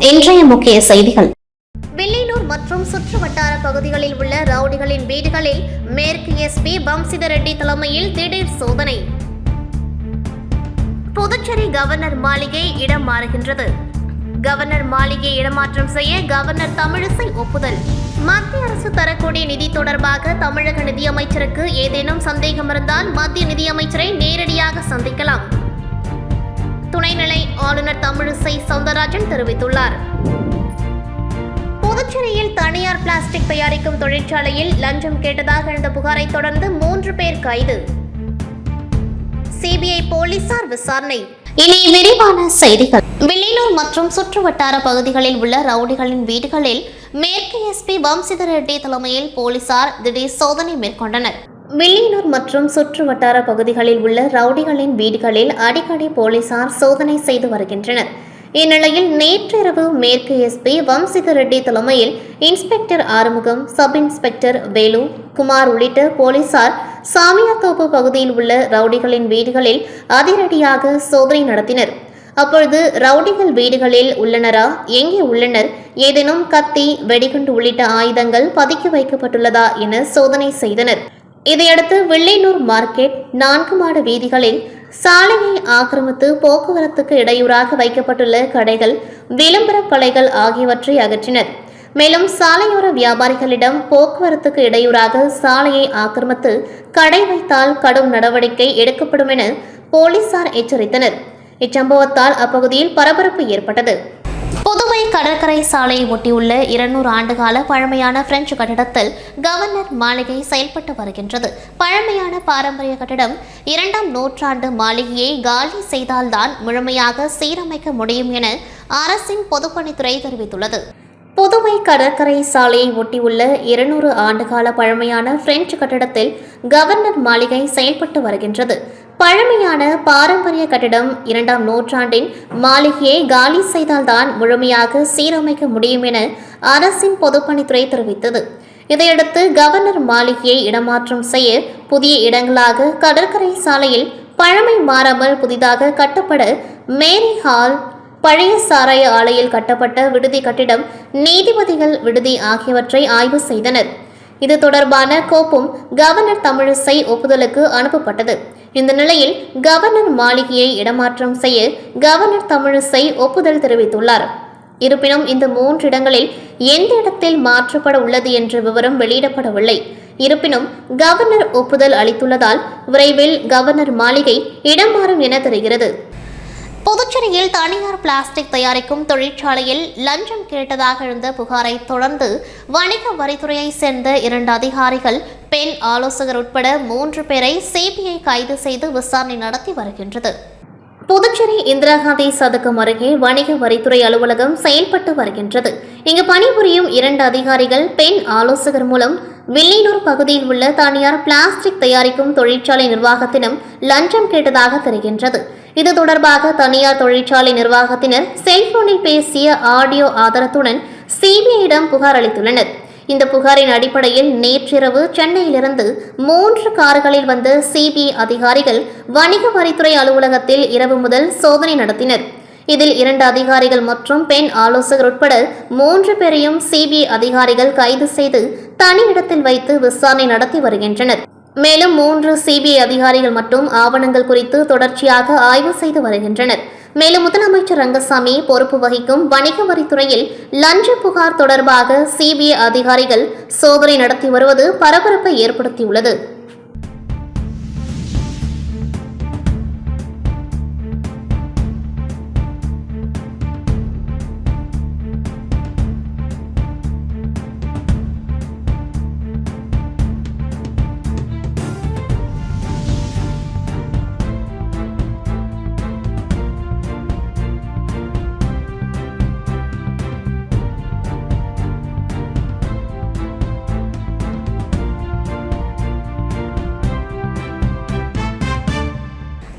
இன்றைய முக்கிய செய்திகள். வில்லியனூர் மற்றும் சுற்றுவட்டார பகுதிகளில் உள்ள ரவுடிகளின் வீடுகளில் மேற்கு எஸ்பி வம்சிதர் ரெட்டி தலைமையில் திடீர் சோதனை. புதுச்சேரி கவர்னர் மாளிகை இடம் மாறுகின்றது. கவர்னர் மாளிகை இடமாற்றம் செய்ய கவர்னர் தமிழிசை ஒப்புதல். மத்திய அரசு தரக்கூடிய நிதி தொடர்பாக தமிழக நிதியமைச்சருக்கு ஏதேனும் சந்தேகம் இருந்தால் மத்திய நிதியமைச்சரை நேரடியாக சந்திக்கலாம். துணைநிலை ஆளுநர் தமிழிசை சவுந்தரராஜன் தெரிவித்துள்ளார். புதுச்சேரியில் தனியார் பிளாஸ்டிக் தயாரிக்கும் தொழிற்சாலையில் லஞ்சம் கேட்டதாக எழுந்த புகாரை தொடர்ந்து 3 பேர் கைது. சிபிஐ போலீசார் விசாரணை. இனி விரிவான செய்திகள். வில்லியனூர் மற்றும் சுற்றுவட்டார பகுதிகளில் உள்ள ரவுடிகளின் வீடுகளில் மேற்கு எஸ்பி வம்சிதர் ரெட்டி தலைமையில் போலீசார் திடீர் சோதனை மேற்கொண்டனர். வில்லியனூர் மற்றும் சுற்று வட்டார பகுதிகளில் உள்ள ரவுடிகளின் வீடுகளில் அடிக்கடி போலீசார் சோதனை செய்து வருகின்றனர். இந்நிலையில் நேற்றிரவு மேற்கு எஸ்பி வம்சிதர் ரெட்டி தலைமையில் inspector Arumugam, sub inspector Velu Kumar உள்ளிட்ட போலீசார் சாமியாத்தோப்பு பகுதியில் உள்ள ரவுடிகளின் வீடுகளில் அதிரடியாக சோதனை நடத்தினர். அப்பொழுது ரவுடிகள் வீடுகளில் உள்ளனரா, எங்கே உள்ளனர், ஏதேனும் கத்தி, வெடிகுண்டு உள்ளிட்ட ஆயுதங்கள் பதுக்கி வைக்கப்பட்டுள்ளதா என சோதனை செய்தனர். இதையடுத்து வில்லியனூர் மார்க்கெட் 4 மாட வீதிகளில் சாலையை ஆக்கிரமித்து போக்குவரத்துக்கு இடையூறாக வைக்கப்பட்டுள்ள கடைகள், விளம்பர பலைகள் ஆகியவற்றை அகற்றினர். மேலும் சாலையோர வியாபாரிகளிடம் போக்குவரத்துக்கு இடையூறாக சாலையை ஆக்கிரமித்து கடை வைத்தால் கடும் நடவடிக்கை எடுக்கப்படும் என போலீசார் எச்சரித்தனர். இச்சம்பவத்தால் அப்பகுதியில் பரபரப்பு ஏற்பட்டது. புதுவை கடற்கரை சாலையை ஒட்டியுள்ள 200 ஆண்டுகால பழமையான பிரெஞ்சு கட்டிடத்தில் கவர்னர் மாளிகை செயல்பட்டு வருகின்றது. பழமையான பாரம்பரிய கட்டிடம் 2ஆம் நூற்றாண்டு மாளிகையை காலி செய்தால்தான் முழுமையாக சீரமைக்க முடியும் என அரசின் பொதுப்பணித்துறை தெரிவித்துள்ளது. புதுவை கடற்கரை சாலையை ஒட்டியுள்ள 200 ஆண்டுகால பழமையான பிரெஞ்சு கட்டிடத்தில் கவர்னர் மாளிகை செயல்பட்டு வருகின்றது. பழமையான பாரம்பரிய கட்டிடம் 2ஆம் நூற்றாண்டின் மாளிகையை காலி செய்தால்தான் முழுமையாக சீரமைக்க முடியும் என அரசின் பொதுப்பணித்துறை தெரிவித்தது. இதையடுத்து கவர்னர் மாளிகையை இடமாற்றம் செய்ய புதிய இடங்களாக கடற்கரை சாலையில் பழமை மாறாமல் புதிதாக கட்டப்பட மேரி ஹால், பழைய சாராய ஆலையில் கட்டப்பட்ட விடுதி கட்டிடம், நீதிபதிகள் விடுதி ஆகியவற்றை ஆய்வு செய்தனர். இது தொடர்பான கோப்பும் கவர்னர் தமிழிசை ஒப்புதலுக்கு அனுப்பப்பட்டது. இந்த நிலையில் கவர்னர் மாளிகையை இடமாற்றம் செய்ய கவர்னர் தமிழிசை ஒப்புதல் தெரிவித்துள்ளார். இருப்பினும் இந்த 3 இடங்களில் எந்த இடத்தில் மாற்றப்பட உள்ளது என்ற விவரம் வெளியிடப்படவில்லை. இருப்பினும் கவர்னர் ஒப்புதல் அளித்துள்ளதால் விரைவில் கவர்னர் மாளிகை இடம் மாறும் என தெரிகிறது. புதுச்சேரியில் தனியார் பிளாஸ்டிக் தயாரிக்கும் தொழிற்சாலையில் லஞ்சம் கேட்டதாக எழுந்த புகாரை தொடர்ந்து வணிக வரித்துறையை சேர்ந்த 2 அதிகாரிகள், பெண் ஆலோசகர் உட்பட 3 பேரை சிபிஐ கைது செய்து விசாரணை நடத்தி வருகின்றது. புதுச்சேரி இந்திரா காந்தி சதுக்கம் அருகே வணிக வரித்துறை அலுவலகம் செயல்பட்டு வருகின்றது. இங்கு பணிபுரியும் 2 அதிகாரிகள் பெண் ஆலோசகர் மூலம் வில்லியனூர் பகுதியில் உள்ள தனியார் பிளாஸ்டிக் தயாரிக்கும் தொழிற்சாலை நிர்வாகத்திடம் லஞ்சம் கேட்டதாக தெரிகின்றது. இது தொடர்பாக தனியார் தொழிற்சாலை நிர்வாகத்தினர் செல்போனில் பேசிய ஆடியோ ஆதாரத்துடன் சிபிஐயிடம் புகார் அளித்துள்ளனர். இந்த புகாரின் அடிப்படையில் நேற்றிரவு சென்னையிலிருந்து 3 கார்களில் வந்த சிபிஐ அதிகாரிகள் வணிக வரித்துறை அலுவலகத்தில் இரவு முதல் சோதனை நடத்தினர். இதில் 2 அதிகாரிகள் மற்றும் பெண் ஆலோசகர் உட்பட 3 பேரையும் சிபிஐ அதிகாரிகள் கைது செய்து தனி இடத்தில் வைத்து விசாரணை நடத்தி வருகின்றனர். மேலும் 3 சிபிஐ அதிகாரிகள் மற்றும் ஆவணங்கள் குறித்து தொடர்ச்சியாக ஆய்வு செய்து வருகின்றனர். மேலும் முதலமைச்சர் ரங்கசாமி பொறுப்பு வகிக்கும் வணிக வரித்துறையில் லஞ்ச புகார் தொடர்பாக சிபிஐ அதிகாரிகள் சோதனை நடத்தி வருவது பரபரப்பை ஏற்படுத்தியுள்ளது.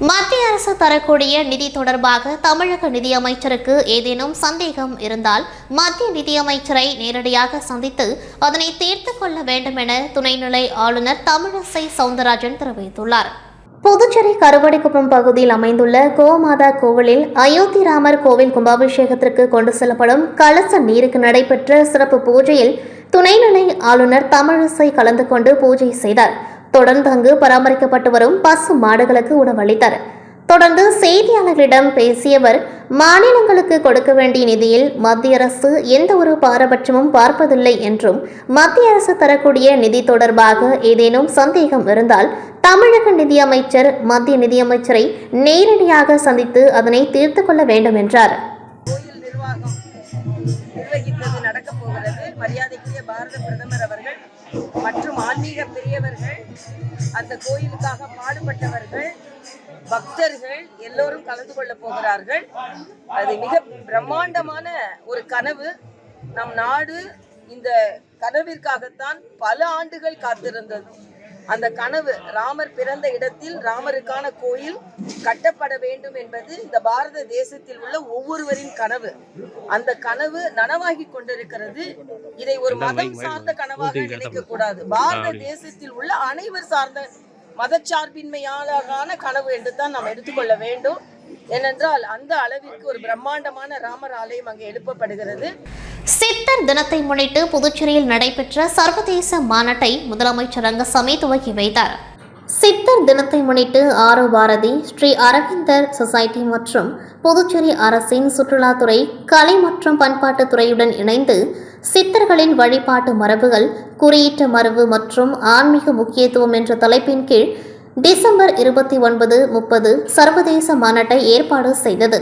மத்திய அரசு தரக்கூடிய நிதி தொடர்பாக தமிழக நிதியமைச்சருக்கு ஏதேனும் சந்தேகம் இருந்தால் மத்திய நிதியமைச்சரை நேரடியாக சந்தித்து அதனை தீர்த்து கொள்ள வேண்டும் என துணைநிலை ஆளுநர் தமிழிசை சவுந்தரராஜன் தெரிவித்துள்ளார். புதுச்சேரி கருவடிக்குப்பம் பகுதியில் அமைந்துள்ள கோமாதா கோவிலில் அயோத்தி ராமர் கோவில் கும்பாபிஷேகத்திற்கு கொண்டு செல்லப்படும் கலச நீருக்கு நடைபெற்ற சிறப்பு பூஜையில் துணைநிலை ஆளுநர் தமிழிசை கலந்து கொண்டு பூஜை செய்தார். தொடர்ந்து அங்கு பராமரிக்கப்பட்டு வரும் பசு மாடுகளுக்கு உணவளித்தார். தொடர்ந்து செய்தியாளர்களிடம் பேசியவர், மாநிலங்களுக்கு கொடுக்க வேண்டிய நிதியில் மத்திய அரசு எந்த ஒரு பாரபட்சமும் பார்ப்பதில்லை என்றும், மத்திய அரசு தரக்கூடிய நிதி தொடர்பாக ஏதேனும் சந்தேகம் இருந்தால் தமிழக நிதியமைச்சர் மத்திய நிதியமைச்சரை நேரடியாக சந்தித்து அதனை தீர்த்து கொள்ள வேண்டும் என்றார். கோயில் நிர்வாகம் நிர்வகித்தது நடக்கப் போகிறது. மரியாதைக்குரிய பாரத பிரதமர் அவர்கள் மற்றும் ஆன்மீக பெரியவர்கள், அந்த கோயிலுக்காக பாடுபட்டவர்கள், பக்தர்கள் எல்லோரும் கலந்து கொள்ள போகிறார்கள். அது மிக பிரம்மாண்டமான ஒரு கனவு. நம் நாடு இந்த கனவிற்காகத்தான் பல ஆண்டுகள் காத்திருந்தது. அந்த கனவு, ராமர் பிறந்த இடத்தில் ராமருக்கான கோயில் கட்டப்பட வேண்டும் என்பது இந்த பாரத தேசத்தில் உள்ள ஒவ்வொருவரின் கனவு. அந்த கனவு நனவாகி கொண்டிருக்கிறது. இதை ஒரு மதம் சார்ந்த கனவாக நினைக்க கூடாது. பாரத தேசத்தில் உள்ள அனைவர் சார்ந்த மதச்சார்பின்மையாளரான கனவு என்று தான் நாம் எடுத்துக்கொள்ள வேண்டும். ஏனென்றால் அந்த அளவிற்கு ஒரு பிரம்மாண்டமான ராமர் ஆலயம் அங்கே எழுப்பப்படுகிறது. சித்தர் தினத்தை முன்னிட்டு புதுச்சேரியில் நடைபெற்ற சர்வதேச மாநாட்டை முதலமைச்சர் ரங்கசாமி துவக்கி வைத்தார். சித்தர் தினத்தை முன்னிட்டு ஆரோ பாரதி, ஸ்ரீ அரவிந்தர் சொசைட்டி மற்றும் புதுச்சேரி அரசின் சுற்றுலாத்துறை, கலை மற்றும் பண்பாட்டுத் துறையுடன் இணைந்து சித்தர்களின் வழிபாட்டு மரபுகள், குறியீட்டு மரபு மற்றும் ஆன்மீக முக்கியத்துவம் என்ற தலைப்பின் கீழ் டிசம்பர் 29, 30 சர்வதேச மாநாட்டை ஏற்பாடு செய்தது.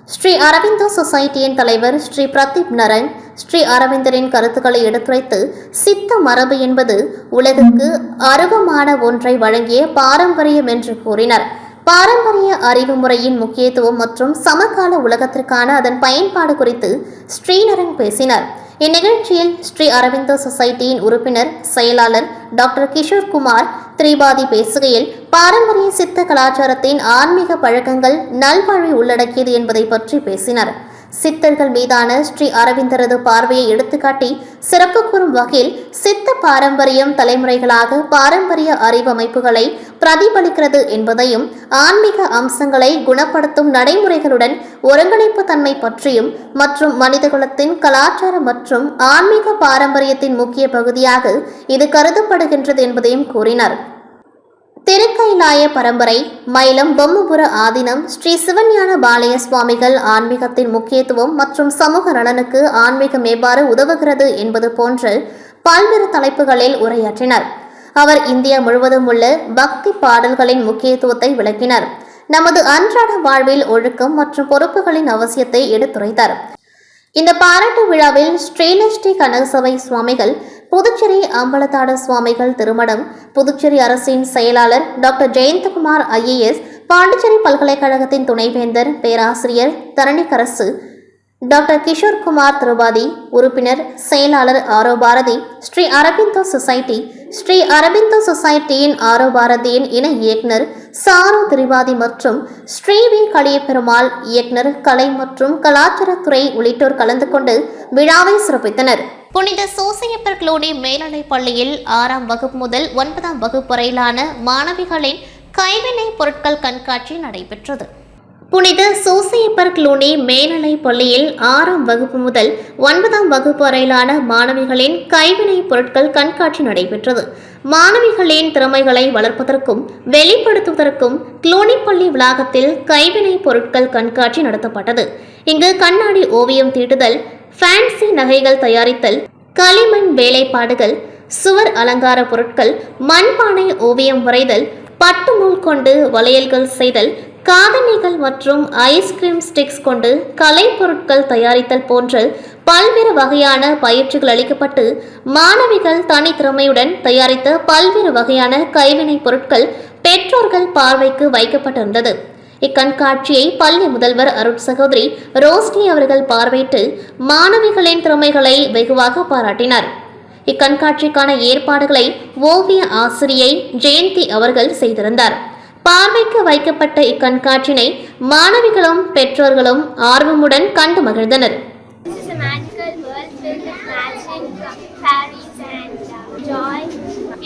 ஸ்ரீ அரவிந்தோ சொசைட்டியின் தலைவர் ஸ்ரீ பிரதீப் நரன் ஸ்ரீ அரவிந்தரின் கருத்துக்களை எடுத்துரைத்து, சித்த மரபு என்பது உலகுக்கு அருவமான ஒன்றை வழங்கிய பாரம்பரியம் என்று கூறினார். பாரம்பரிய அறிவு முறையின் முக்கியத்துவம் மற்றும் சமகால உலகத்திற்கான அதன் பயன்பாடு குறித்து ஸ்ரீநரன் பேசினார். இந்நிகழ்ச்சியில் ஸ்ரீ அரவிந்தோ சொசைட்டியின் உறுப்பினர் செயலாளர் டாக்டர் கிஷோர் குமார் திரிபாதி பேசுகையில், பாரம்பரிய சித்த கலாச்சாரத்தின் ஆன்மீக பழக்கங்கள் நல்வாழ்வை உள்ளடக்கியது என்பதை பற்றி பேசினார். சித்தர்கள் மீதான ஸ்ரீ அரவிந்தரது பார்வையை எடுத்துக்காட்டி சிறப்பு கூறும் வகையில் சித்த பாரம்பரியம் தலைமுறைகளாக பாரம்பரிய அறிவமைப்புகளை பிரதிபலிக்கிறது என்பதையும், ஆன்மீக அம்சங்களை குணப்படுத்தும் நடைமுறைகளுடன் ஒருங்கிணைப்பு தன்மை பற்றியும் மற்றும் மனிதகுலத்தின் கலாச்சார மற்றும் ஆன்மீக பாரம்பரியத்தின் முக்கிய பகுதியாக இது கருதப்படுகின்றது என்பதையும் கூறினார். திருக்கைலாய பரம்பரை, மயிலம் பொம்மபுர ஆதீனம், ஸ்ரீ சிவஞான பாளைய சுவாமிகள் ஆன்மீகத்தின் முக்கியத்துவம் மற்றும் சமூக நலனுக்கு ஆன்மீகம் எவ்வாறு உதவுகிறது என்பது போன்ற பல்வேறு தலைப்புகளில் உரையாற்றினார். அவர் இந்தியா முழுவதும் உள்ள பக்தி பாடல்களின் முக்கியத்துவத்தை விளக்கினார். நமது அன்றாட வாழ்வில் ஒழுக்கம் மற்றும் பொறுப்புகளின் அவசியத்தை எடுத்துரைத்தார். இந்த பாராட்டு விழாவில் ஸ்ரீலஸ்ரீ கனகசபை சுவாமிகள், புதுச்சேரி அம்பலத்தாட சுவாமிகள் திருமணம், புதுச்சேரி அரசின் செயலாளர் டாக்டர் ஜெயந்தகுமார் IAS, பாண்டிச்சேரி பல்கலைக்கழகத்தின் துணைவேந்தர் பேராசிரியர் தரணிகரசு, டாக்டர் கிஷோர் குமார் திரிபாதி, உறுப்பினர் செயலாளர் ஆரோ பாரதி, ஸ்ரீ அரவிந்தோ சொசைட்டி, ஸ்ரீ அரவிந்தோ சொசைட்டியின் ஆரோ பாரதியின் இணை இயக்குனர் சாரோ திரிபாதி மற்றும் ஸ்ரீவி களியபெருமாள் இயக்குனர் கலை மற்றும் கலாச்சாரத்துறை உள்ளிட்டோர் கலந்து கொண்டு விழாவை சிறப்பித்தனர். புனித சூசையப்பர் க்ளூனி மேல்நிலைப் பள்ளியில் 6ஆம் வகுப்பு முதல் 9ஆம் வகுப்பு வரையிலான மாணவிகளின் கைவினைப் பொருட்கள் கண்காட்சி நடைபெற்றது. புனித சூசையப்பர் க்ளூனி மேல்நிலைப் பள்ளியில் 6ஆம் வகுப்பு முதல் 9ஆம் வகுப்பு வரையிலான மாணவிகளின் கைவினைப் பொருட்கள் கண்காட்சி நடைபெற்றது. மாணவிகளின் திறமைகளை வளர்ப்பதற்கும் வெளிப்படுத்துவதற்கும் க்ளூனி பள்ளி வளாகத்தில் கைவினைப் பொருட்கள் கண்காட்சி நடத்தப்பட்டது. இங்கு கண்ணாடி ஓவியம் தீட்டுதல், ஃபேன்சி நகைகள் தயாரித்தல், களிமண் வேலைப்பாடுகள், சுவர் அலங்கார பொருட்கள், மண்பானை ஓவியம் வரைதல், பட்டு நூல் கொண்டு வளையல்கள் செய்தல், காதணிகள் மற்றும் ஐஸ்கிரீம் ஸ்டிக்ஸ் கொண்டு கலைப்பொருட்கள் தயாரித்தல் போன்ற பல்வேறு வகையான பயிற்சிகள் அளிக்கப்பட்டு மாணவிகள் தனித்திறமையுடன் தயாரித்த பல்வேறு வகையான கைவினைப் பொருட்கள் பெற்றோர்கள் பார்வைக்கு வைக்கப்பட்டிருந்தது. இக்கண்காட்சியை பள்ளி முதல்வர் அருட் சகோதரி ரோஸ்னி அவர்கள் பார்வையிட்டு மாணவிகளின் திறமைகளை வெகுவாக பாராட்டினார். இக்கண்காட்சிக்கான ஏற்பாடுகளை ஓவிய ஆசிரியை ஜெயந்தி அவர்கள் செய்திருந்தார். பார்வைக்கு வைக்கப்பட்ட இக்கண்காட்சியினை மாணவிகளும் பெற்றோர்களும் ஆர்வமுடன் கண்டு மகிழ்ந்தனர்.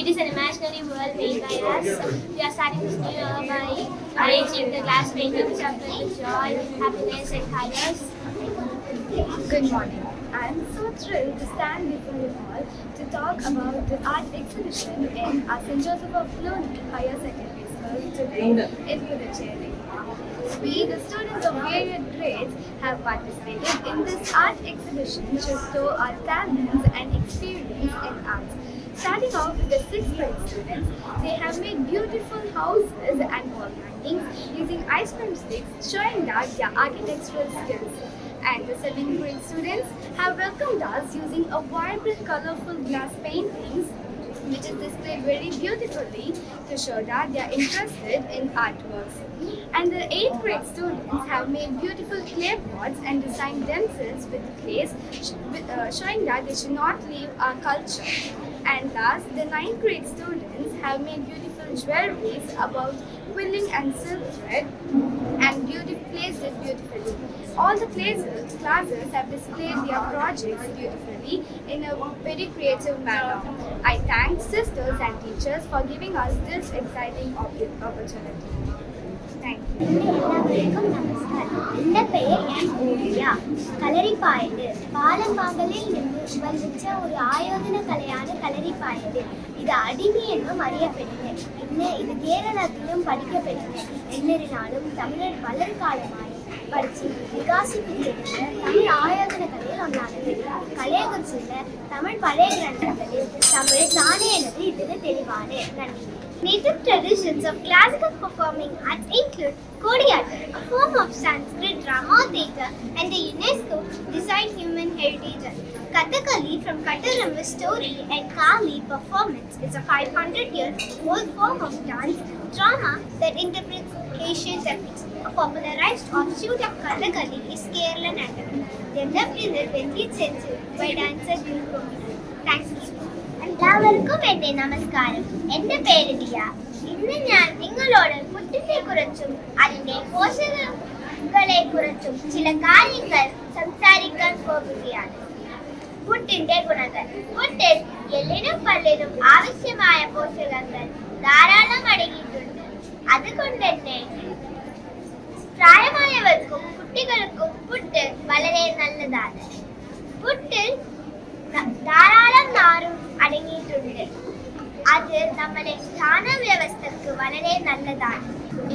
It is an imaginary world made by us. We are starting this new year by arranging the glass paintings of joy, happiness, and colors. Good morning. I am so thrilled to stand before you all to talk about the art exhibition in our St. Joseph of Cluny Higher Secondary School today in Puducherry. We, the students of various grades, have participated in this art exhibition to show our talents and experience in art. Starting off with the 6th grade students, they have made beautiful houses and wall hangings using ice cream sticks, showing that their architectural skills. And the 7th grade students have welcomed us using a vibrant, colorful glass paintings, which is displayed very beautifully to show that they are interested in artworks. And the 8th grade students have made beautiful clay pots and designed themselves with clays, showing that they should not leave our culture. And last, the 9th grade students have made beautiful jewelries about quilling and silk thread and placed it beautifully. All the classes have displayed their projects beautifully in a very creative manner. I thank sisters and teachers for giving us this exciting opportunity. Thank you. எல்லாருக்கும் நமஸ்காரம். இந்த பெயர் என் ஓவியா. களரிப்பாயது பாலம்பாங்கலில் இருந்து உபல்விச்ச ஒரு ஆயோதன கலையான களரிப்பாயது. இது அடிமை என்றும் அறியப்படுகிறது. இது കേരളത്തിലും പഠിക്കപ്പെടുന്നത്. എന്നിരുന്നാലും തമിഴർ വളരെ കാലമായി പഠിച്ച് വികാസിപ്പിച്ചെടുത്ത തമിഴ് ആയോധന കലയിൽ ഒന്നാണത്. കലയെക്കുറിച്ചുള്ള തമിഴ് പഴയ ഗ്രന്ഥങ്ങളിൽ തമിഴ് താനേനത് ഇതിന് തെളിവാണ്. നന്ദി. Native traditions of classical performing arts include Kodiyattam, a form of Sanskrit drama theatre and the UNESCO Design Human Heritage. Kathakali from Kattaramba story and Kali performance is a 500-year-old form of dance drama that interprets ancient epics. A popularized offshoot of Kathakali is Kerala Nattakam, developed in the 20th century by dancer Guru. Thanks. എല്ലാവർക്കും എൻ്റെ നമസ്കാരം. എൻ്റെ പേര് ദിയ. ഇന്ന് ഞാൻ നിങ്ങളോട് പുട്ടിനെ കുറിച്ചും അതിൻ്റെ പോഷകങ്ങളെ കുറിച്ചും ചില കാര്യങ്ങൾ സംസാരിക്കാൻ പോകുകയാണ്. പുട്ടിന്റെ ഗുണങ്ങൾ. പുട്ടിൽ എല്ലിനും പല്ലിനും ആവശ്യമായ പോഷകങ്ങൾ ധാരാളം അടങ്ങിയിട്ടുണ്ട്. അതുകൊണ്ട് തന്നെ പ്രായമായവർക്കും കുട്ടികൾക്കും പുട്ട് വളരെ നല്ലതാണ്. പുട്ടിൽ ധാരാളം നാരും അടങ്ങിയിട്ടുണ്ട്. അത് നമ്മുടെ സ്ഥാന വ്യവസ്ഥക്ക് വളരെ നല്ലതാണ്.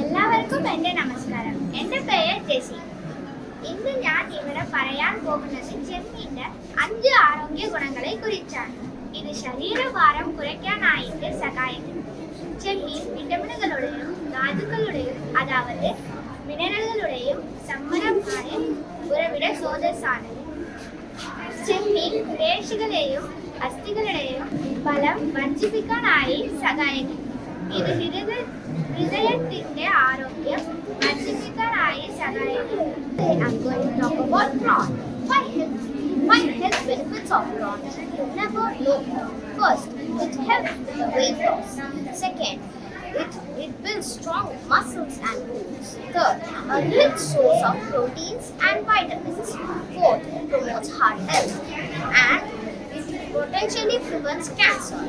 എല്ലാവർക്കും എൻ്റെ നമസ്കാരം. എൻ്റെ പേര് ജെസി. ഇന്ന് ഞാൻ ഇവിടെ പറയാൻ പോകുന്നത് ചെമ്മീൻ്റെ 5 ആരോഗ്യ ഗുണങ്ങളെ കുറിച്ചാണ്. ഇത് ശരീരഭാരം കുറയ്ക്കാനായിട്ട് സഹായിക്കുന്നു. ചെമ്മീൻ വിറ്റമിനുകളുടെയും ധാതുക്കളുടെയും അതായത് മിനറലുകളുടെയും സമ്പന്നമായ ഉറവിട സ്രോതസ്സാണ്. ചെമ്മീൻ പേശികളെയും അസ്ഥികളുടെയും ബലം വർദ്ധിപ്പിക്കാനായി സഹായിക്കുന്നു. ഇത് ഹൃദയത്തിന്റെ ആരോഗ്യം വർദ്ധിപ്പിക്കാനായി സഹായിക്കുന്നു. I'm going to talk about prawn. Five health benefits of prawn. Number one. First, it helps with weight loss. Second, it builds strong muscles and bones. Third, a rich source of proteins and vitamins. Fourth, promotes heart health. And it potentially prevents cancer.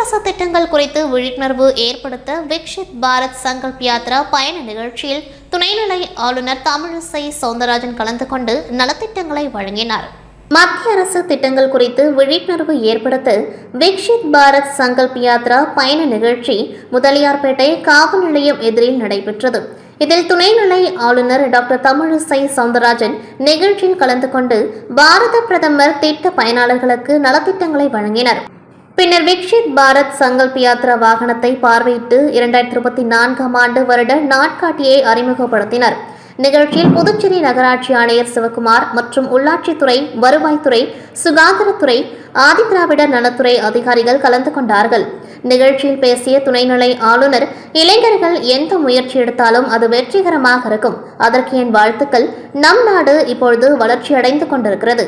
அரசு திட்டங்கள் குறித்து விழிப்புணர்வு ஏற்படுத்த விக்ஷித் பாரத் சங்கல்ப் யாத்ரா பயண நிகழ்ச்சியில் துணைநிலை ஆளுநர் தமிழிசை சவுந்தரராஜன் கலந்து கொண்டு நலத்திட்டங்களை வழங்கினார். மத்திய அரசு திட்டங்கள் குறித்து விழிப்புணர்வு ஏற்படுத்த விக்ஷித் பாரத் சங்கல்ப் யாத்ரா பயண நிகழ்ச்சி முதலியார்பேட்டை காவல் நிலையம் எதிரில் நடைபெற்றது. இதில் துணைநிலை ஆளுநர் டாக்டர் தமிழிசை சவுந்தரராஜன் நிகழ்ச்சியில் கலந்து கொண்டு பாரத பிரதமர் திட்ட பயனாளர்களுக்கு நலத்திட்டங்களை வழங்கினார். பின்னர் விக்ஷித் பாரத் சங்கல்ப் யாத்ரா வாகனத்தை பார்வையிட்டு 2024ஆம் ஆண்டு வருட நாட்காட்டியை அறிமுகப்படுத்தினார். நிகழ்ச்சியில் புதுச்சேரி நகராட்சி ஆணையர் சிவகுமார் மற்றும் உள்ளாட்சித்துறை, வருவாய்த்துறை, சுகாதாரத்துறை, ஆதிதிராவிடர் நலத்துறை அதிகாரிகள் கலந்து கொண்டார்கள். நிகழ்ச்சியில் பேசிய துணைநிலை ஆளுநர், இளைஞர்கள் எந்த முயற்சி எடுத்தாலும் அது வெற்றிகரமாக இருக்கும். அதற்கு என் வாழ்த்துக்கள். நம் நாடு இப்பொழுது வளர்ச்சியடைந்து கொண்டிருக்கிறது.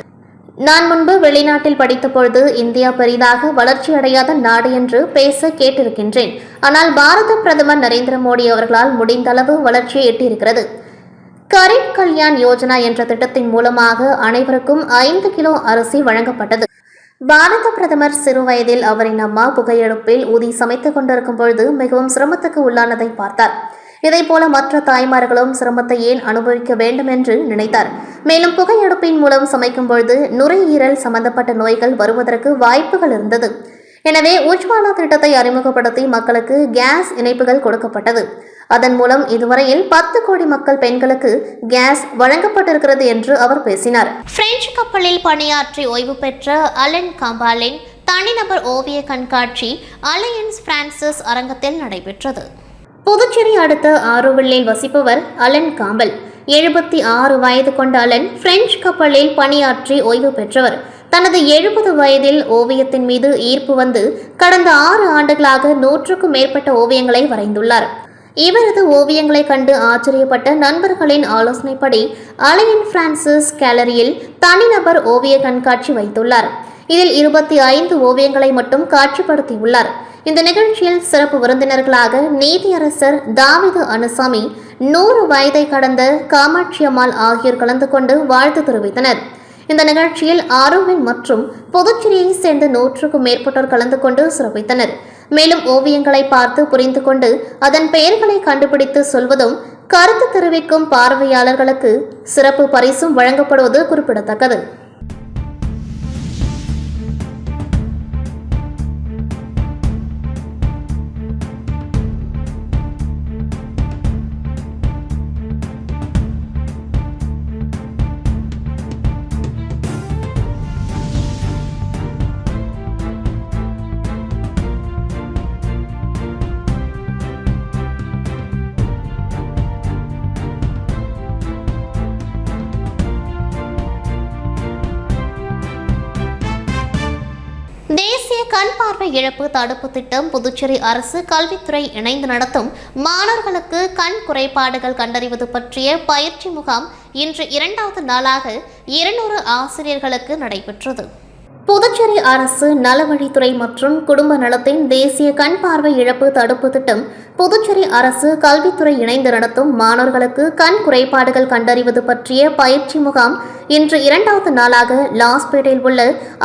நான் முன்பு வெளிநாட்டில் படித்த பொழுது இந்தியா பெரிதாக வளர்ச்சியடையாத நாடு என்று பேச கேட்டிருக்கின்றேன். ஆனால் பாரத பிரதமர் நரேந்திர மோடி அவர்களால் முடிந்த அளவு வளர்ச்சியை எட்டியிருக்கிறது. கரீப் கல்யாண் யோஜனா என்ற திட்டத்தின் மூலமாக அனைவருக்கும் 5 கிலோ அரிசி வழங்கப்பட்டது. பாரத பிரதமர் சிறு வயதில் அவரின் அம்மா புகையெடுப்பில் ஊதி சமைத்துக் கொண்டிருக்கும் பொழுது மிகவும் சிரமத்துக்கு உள்ளானதை பார்த்தார். இதைப்போல மற்ற தாய்மார்களும் சிரமத்தை ஏன் அனுபவிக்க வேண்டும் என்று நினைத்தார். மேலும் புகையெடுப்பின் மூலம் சமைக்கும் பொழுது நுரையீரல் சம்பந்தப்பட்ட நோய்கள் வருவதற்கு வாய்ப்புகள் இருந்தது. எனவே உஜ்வாலா திட்டத்தை அறிமுகப்படுத்தி மக்களுக்கு கேஸ் இணைப்புகள் கொடுக்கப்பட்டது. அதன் மூலம் இதுவரையில் 10 கோடி மக்கள் பெண்களுக்கு கேஸ் வழங்கப்பட்டிருக்கிறது என்று அவர் பேசினார். பிரெஞ்சு கப்பலில் பணியாற்றி ஓய்வு பெற்ற அலன் காம்பாலின் தனிநபர் ஓவிய கண்காட்சி அலையன்ஸ் பிரான்சிஸ் அரங்கத்தில் நடைபெற்றது. புதுச்சேரி அடுத்த ஆரோவில்லில் வசிப்பவர் அலன் காம்பல். 76 வயது கொண்ட அலன் பிரெஞ்சு கப்பலில் பணியாற்றி ஓய்வு பெற்றவர். தனது 70 வயதில் ஓவியத்தின் மீது ஈர்ப்பு வந்து கடந்த 6 ஆண்டுகளாக 100க்கும் மேற்பட்ட ஓவியங்களை வரைந்துள்ளார். இவரது ஓவியங்களை கண்டு ஆச்சரியப்பட்ட நண்பர்களின் ஆலோசனைப்படி அலையன் பிரான்சிஸ் கேலரியில் தனிநபர் ஓவிய கண்காட்சி வைத்துள்ளார். இதில் 25 ஓவியங்களை மட்டும் காட்சிப்படுத்தியுள்ளார். இந்த நிகழ்ச்சியில் சிறப்பு விருந்தினர்களாக நீதியரசர் தாவீது அனுசாமி, 100 வயதை கடந்த காமாட்சி அம்மாள் ஆகியோர் கலந்து கொண்டு வாழ்த்து தெரிவித்தனர். இந்த நிகழ்ச்சியில் ஆரோவில் மற்றும் புதுச்சேரியை சேர்ந்த 100க்கும் மேற்பட்டோர் கலந்து கொண்டு சிறப்பித்தனர். மேலும் ஓவியங்களை பார்த்து புரிந்து கொண்டு அதன் பெயர்களை கண்டுபிடித்து சொல்வதும், கருத்து தெரிவிக்கும் பார்வையாளர்களுக்கு சிறப்பு பரிசும் வழங்கப்படுவது குறிப்பிடத்தக்கது. தேசிய கண் பார்வை இழப்பு தடுப்பு திட்டம் புதுச்சேரி அரசு கல்வித்துறை இணைந்து நடத்தும் மாணவர்களுக்கு கண் குறைபாடுகள் கண்டறிவது பற்றிய பயிற்சி முகாம் இன்று 2வது நாளாக 200 ஆசிரியர்களுக்கு நடைபெற்றது. புதுச்சேரி அரசு நலவழித்துறை மற்றும் குடும்ப நலத்தின் தேசிய கண் பார்வை இழப்பு தடுப்பு திட்டம் புதுச்சேரி அரசு கல்வித்துறை இணைந்து நடத்தும் மாணவர்களுக்கு கண் குறைபாடுகள் கண்டறிவது பற்றிய பயிற்சி முகாம் இன்று 2வது நாளாக லாஸ்பேட்டையில் உள்ள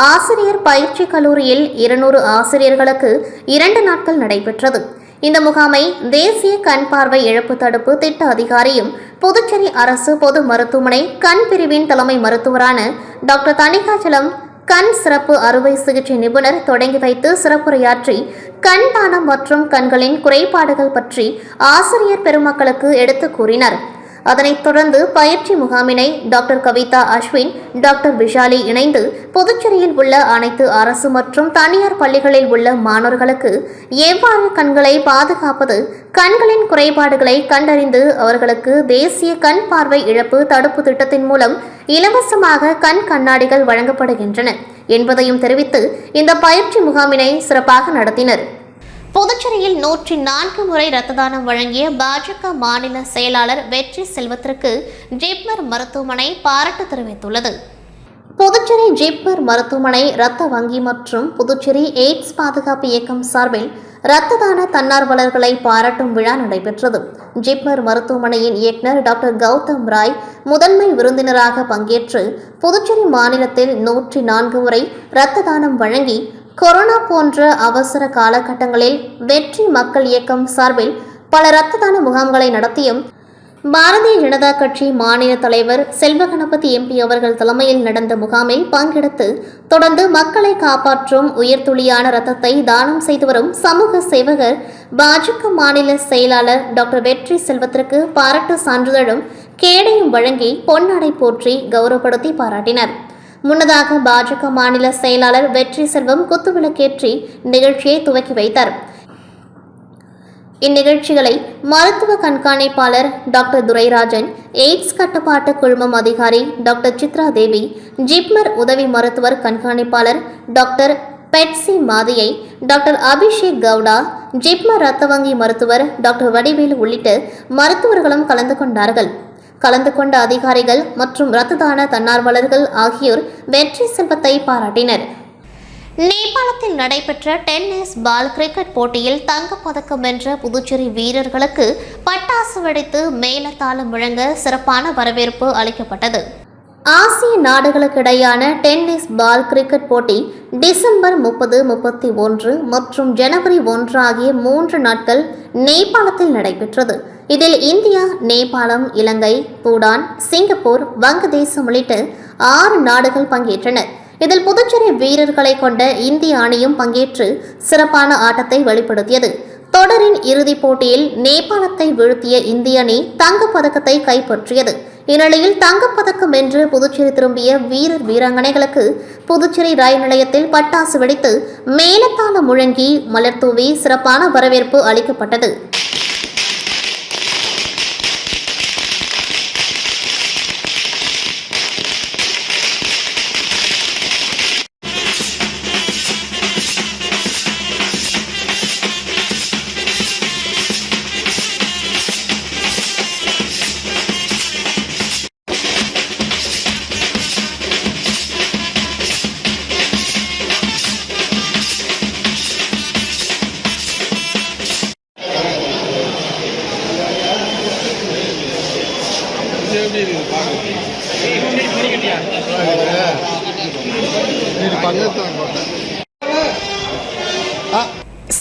ஆசிரியர் பயிற்சி கல்லூரியில் 200 ஆசிரியர்களுக்கு 2 நாட்கள் நடைபெற்றது. இந்த முகாமை தேசிய கண் பார்வை இழப்பு தடுப்பு திட்ட அதிகாரியும் புதுச்சேரி அரசு பொது மருத்துவமனை கண் பிரிவின் தலைமை மருத்துவரான டாக்டர் தணிகாச்சலம் கண் சிறப்பு அறுவை சிகிச்சை நிபுணர் தொடங்கி வைத்து சிறப்புரையாற்றி கண் தானம் மற்றும் கண்களின் குறைபாடுகள் பற்றி ஆசிரியர் பெருமக்களுக்கு எடுத்து கூறினார். அதனைத் தொடர்ந்து பயிற்சி முகாமினை டாக்டர் கவிதா அஸ்வின், டாக்டர் விஷாலி இணைந்து புதுச்சேரியில் உள்ள அனைத்து அரசு மற்றும் தனியார் பள்ளிகளில் உள்ள மாணவர்களுக்கு எவ்வாறு கண்களை பாதுகாப்பது, கண்களின் குறைபாடுகளை கண்டறிந்து அவர்களுக்கு தேசிய கண் பார்வை இழப்பு தடுப்பு திட்டத்தின் மூலம் இலவசமாக கண் கண்ணாடிகள் வழங்கப்படுகின்றன என்பதையும் தெரிவித்து இந்த பயிற்சி முகாமினை சிறப்பாக நடத்தினர். புதுச்சேரியில் 104 முறை இரத்த தானம் வழங்கிய பாஜக மாநில செயலாளர் வெற்றி செல்வத்திற்கு ஜிப்மர் மருத்துவமனை பாராட்டு தெரிவித்துள்ளது. புதுச்சேரி ஜிப்மர் மருத்துவமனை இரத்த வங்கி மற்றும் புதுச்சேரி எய்ட்ஸ் பாதுகாப்பு இயக்கம் சார்பில் இரத்த தான தன்னார்வலர்களை பாராட்டும் விழா நடைபெற்றது. ஜிப்மர் மருத்துவமனையின் இயக்குநர் டாக்டர் கௌதம் ராய் முதன்மை விருந்தினராக பங்கேற்று புதுச்சேரி மாநிலத்தில் 104 முறை இரத்த தானம் வழங்கி கொரோனா போன்ற அவசர காலகட்டங்களில் வெற்றி மக்கள் இயக்கம் சார்பில் பல இரத்த தான முகாம்களை நடத்தியும் பாரதிய ஜனதா கட்சி மாநில தலைவர் செல்வகணபதி எம்பி அவர்கள் தலைமையில் நடந்த முகாமில் பங்கெடுத்து தொடர்ந்து மக்களை காப்பாற்றும் உயர்துளியான இரத்தத்தை தானம் செய்து வரும் சமூக சேவகர் பாஜக மாநில செயலாளர் டாக்டர் வெற்றி செல்வத்திற்கு பாராட்டு சான்றிதழும் கேடையும் வழங்கி பொன்னாடை போற்றி கௌரவப்படுத்தி பாராட்டினர். முன்னதாக பாஜக மாநில செயலாளர் வெற்றி செல்வம் குத்துவிளக்கேற்றி நிகழ்ச்சியை துவக்கி வைத்தார். இந்நிகழ்ச்சிகளை மருத்துவ கண்காணிப்பாளர் டாக்டர் துரைராஜன், எய்ட்ஸ் கட்டுப்பாட்டு குழுமம் அதிகாரி டாக்டர் சித்ரா தேவி, ஜிப்மர் உதவி மருத்துவர் கண்காணிப்பாளர் டாக்டர் பெட்சி மாதியை, டாக்டர் அபிஷேக் கவுடா, ஜிப்மர் ரத்த வங்கி மருத்துவர் டாக்டர் வடிவேலு உள்ளிட்ட மருத்துவர்களும் கலந்து கொண்டார்கள். கலந்து கொண்ட அதிகாரிகள் மற்றும் இரத்த தான தன்னார்வலர்கள் ஆகியோர் வெற்றி செல்வத்தை பாராட்டினர். நேபாளத்தில் நடைபெற்ற டென்னிஸ் பால் கிரிக்கெட் போட்டியில் தங்கப்பதக்கம் வென்ற புதுச்சேரி வீரர்களுக்கு பட்டாசு வெடித்து மேலதாளம் முழங்க சிறப்பான வரவேற்பு அளிக்கப்பட்டது. ஆசிய நாடுகளுக்கிடையான டென்னிஸ் பால் கிரிக்கெட் போட்டி டிசம்பர் 30, 31 மற்றும் ஜனவரி 1 ஆகிய 3 நாட்கள் நேபாளத்தில் நடைபெற்றது. இதில் இந்தியா, நேபாளம், இலங்கை, பூடான், சிங்கப்பூர், வங்கதேசம் உள்ளிட்ட 6 நாடுகள் பங்கேற்றன. இதில் புதுச்சேரி வீரர்களை கொண்ட இந்திய அணியும் பங்கேற்று சிறப்பான ஆட்டத்தை வெளிப்படுத்தியது. தொடரின் இறுதிப் போட்டியில் நேபாளத்தை வீழ்த்திய இந்திய அணி தங்கப்பதக்கத்தை கைப்பற்றியது. இந்நிலையில் தங்கப்பதக்கம் வென்று புதுச்சேரி திரும்பிய வீரர் வீராங்கனைகளுக்கு புதுச்சேரி ரயில் நிலையத்தில் பட்டாசு வெடித்து மேலத்தாளம் முழங்கி மலர் தூவி சிறப்பான வரவேற்பு அளிக்கப்பட்டது.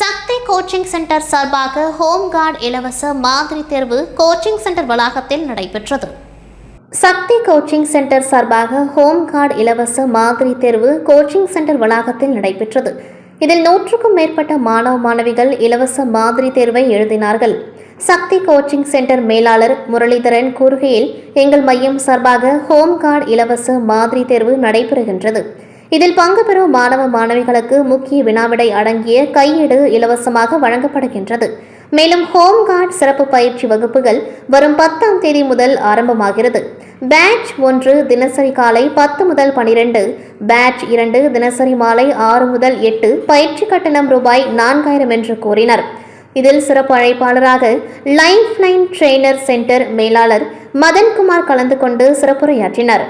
சக்தி கோச்சிங் சென்டர் சார்பாக ஹோம் கார்டு இலவச மாதிரி தேர்வு கோச்சிங் சென்டர் வளாகத்தில் நடைபெற்றது. சக்தி கோச்சிங் சென்டர் சார்பாக ஹோம் கார்டு இலவச மாதிரி தேர்வு கோச்சிங் சென்டர் வளாகத்தில் நடைபெற்றது. இதில் 100க்கும் மேற்பட்ட மாணவ மாணவிகள் இலவச மாதிரி தேர்வை எழுதினார்கள். சக்தி கோச்சிங் சென்டர் மேலாளர் முரளிதரன் கூறுகையில், எங்கள் மையம் சார்பாக ஹோம் கார்டு இலவச மாதிரி தேர்வு நடைபெறுகின்றது. இதில் பங்கு பெறும் மாணவ மாணவிகளுக்கு முக்கிய வினாவிடை அடங்கிய கையேடு இலவசமாக வழங்கப்படுகின்றது. மேலும் ஹோம் கார்டு சிறப்பு பயிற்சி வகுப்புகள் வரும் 10ஆம் தேதி முதல் ஆரம்பமாகிறது. பேட்ச் 1 தினசரி காலை 10 முதல் 12, பேட்ச் 2 தினசரி மாலை 6 முதல் 8, பயிற்சி கட்டணம் ரூபாய் 4000 என்று கூறினார். இதில் சிறப்பு அழைப்பாளராக லைஃப் லைன் ட்ரெய்னர் சென்டர் மேலாளர் மதன்குமார் கலந்து கொண்டு சிறப்புரையாற்றினார்.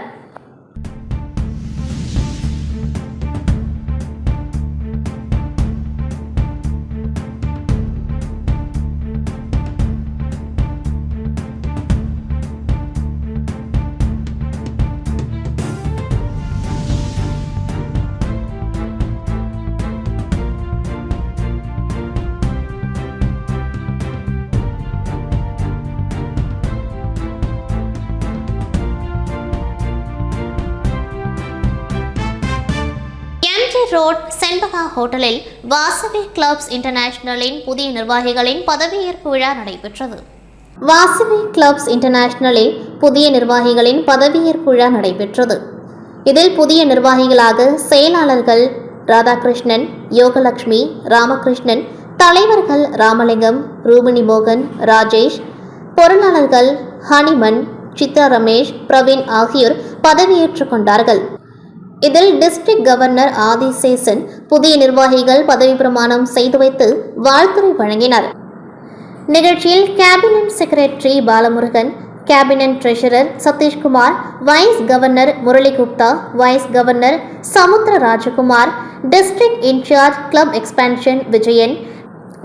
ரோட் செண்பகா ஹோட்டலில் வாசவி கிளப்ஸ் இன்டர்நேஷனலின் புதிய நிர்வாகிகளின் பதவியேற்பு விழா நடைபெற்றது. வாசவி கிளப்ஸ் இன்டர்நேஷனலில் புதிய நிர்வாகிகளின் பதவியேற்பு விழா நடைபெற்றது. இதில் புதிய நிர்வாகிகளாக செயலாளர்கள் ராதாகிருஷ்ணன், யோகலட்சுமி, ராமகிருஷ்ணன், தலைவர்கள் ராமலிங்கம், ரூபினி மோகன், ராஜேஷ், பொருளாளர்கள் ஹனிமன், சித்ரா ரமேஷ், பிரவீன் ஆகியோர் பதவியேற்றுக் கொண்டார்கள். இதில் டிஸ்ட்ரிக்ட் கவர்னர் ஆதிசேஷன் புதிய நிர்வாகிகள் பதவி பிரமாணம் செய்து வைத்து வாழ்த்துரை வழங்கினார். நிகழ்ச்சியில் cabinet secretary Balamurugan, cabinet treasurer Sathishkumar, vice governor Murali Gupta, vice governor Samudra Rajakumar, district in charge club expansion Vijayan,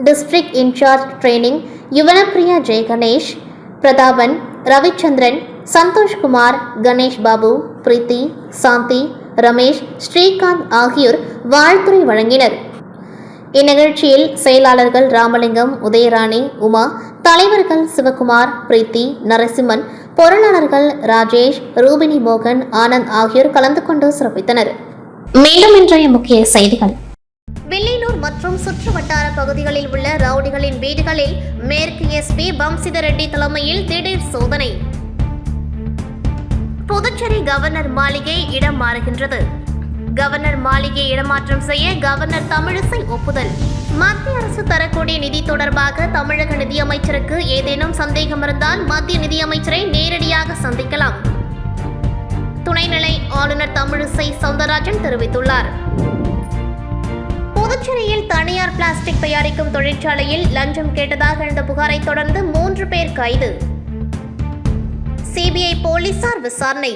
district in charge training Yuvanapriya Jayaganesh, Prathapan, Ravichandran, Santhoshkumar, Ganesh Babu, Preethi, Shanthi, Ramesh, Srikanth ஆகியோர் வாழ்த்துரை வழங்கினர். இந்நிகழ்ச்சியில் செயலாளர்கள் ராமலிங்கம், உதயராணி, உமா, தலைவர்கள் சிவகுமார், பிரீத்தி, நரசிம்மன், பொருளாளர்கள் ராஜேஷ், ரூபினி மோகன், ஆனந்த் ஆகியோர் கலந்து கொண்டு சிறப்பித்தனர். மீண்டும் இன்றைய முக்கிய செய்திகள். வில்லியனூர் மற்றும் சுற்று வட்டார பகுதிகளில் உள்ள ரவுடிகளின் வீடுகளில் மேற்கு எஸ்பி வம்சிதர் ரெட்டி தலைமையில் திடீர் சோதனை. புதுச்சேரி கவர்னர் மாளிகை இடம் மாறுகின்றது. கவர்னர் மாளிகை இடமாற்றம் செய்ய கவர்னர் தமிழிசை ஒப்புதல். மத்திய அரசு தரக்கூடிய நிதி தொடர்பாக தமிழக நிதியமைச்சருக்கு ஏதேனும் சந்தேகம் இருந்தால் மத்திய நிதியமைச்சரை நேரடியாக சந்திக்கலாம். துணைநிலை ஆளுநர் தமிழிசை சவுந்தரராஜன் தெரிவித்துள்ளார். புதுச்சேரியில் தனியார் பிளாஸ்டிக் தயாரிக்கும் தொழிற்சாலையில் லஞ்சம் கேட்டதாக எழுந்த புகாரை தொடர்ந்து 3 பேர் கைது. சிபிஐ போலீசார் விசாரணை.